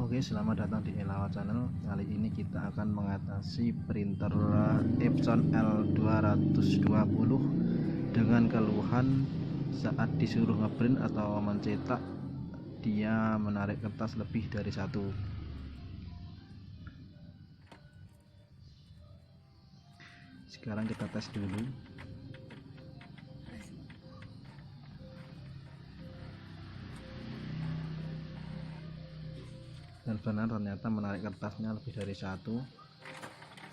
Oke, selamat datang di Elawa Channel. Kali ini kita akan mengatasi printer Epson L220 dengan keluhan saat disuruh ngeprint atau mencetak dia menarik kertas lebih dari satu. Sekarang kita tes dulu. Dan benar, ternyata menarik kertasnya lebih dari satu.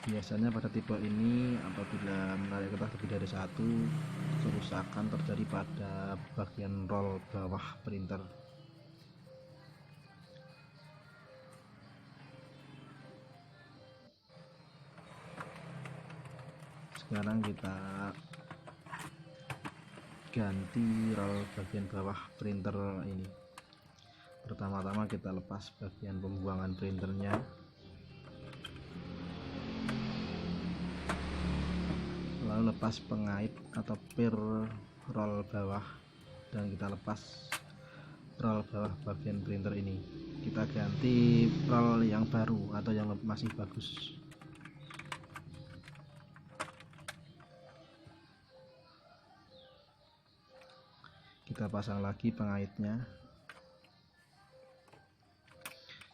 Biasanya pada tipe ini apabila menarik kertas lebih dari satu, kerusakan terjadi pada bagian roll bawah printer. Sekarang kita ganti roll bagian bawah printer ini. Pertama-tama kita lepas bagian pembuangan printernya, lalu lepas pengait atau pir roll bawah, dan kita lepas roll bawah bagian printer ini. Kita ganti roll yang baru atau yang masih bagus. Kita pasang lagi pengaitnya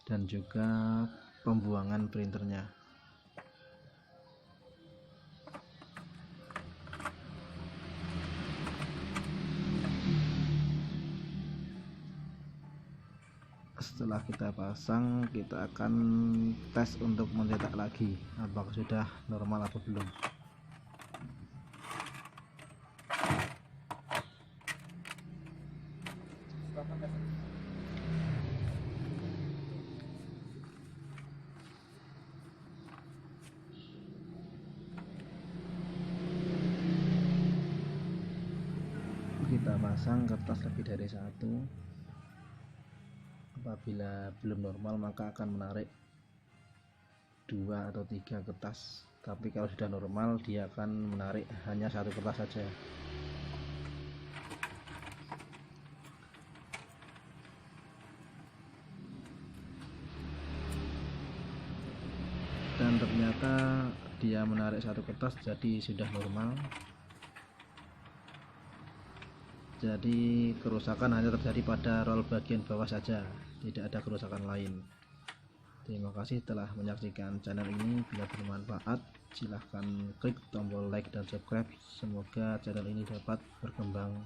dan juga pembuangan printernya. Setelah kita pasang, kita akan tes untuk mencetak lagi apakah sudah normal atau belum. Kita pasang kertas lebih dari satu. Apabila belum normal maka akan menarik 2 atau 3 kertas, tapi kalau sudah normal dia akan menarik hanya satu kertas saja. Dan ternyata dia menarik satu kertas, jadi sudah normal. Jadi kerusakan hanya terjadi pada roll bagian bawah saja, tidak ada kerusakan lain. Terima kasih telah menyaksikan channel ini. Bila bermanfaat, silahkan klik tombol like dan subscribe. Semoga channel ini dapat berkembang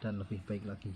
dan lebih baik lagi.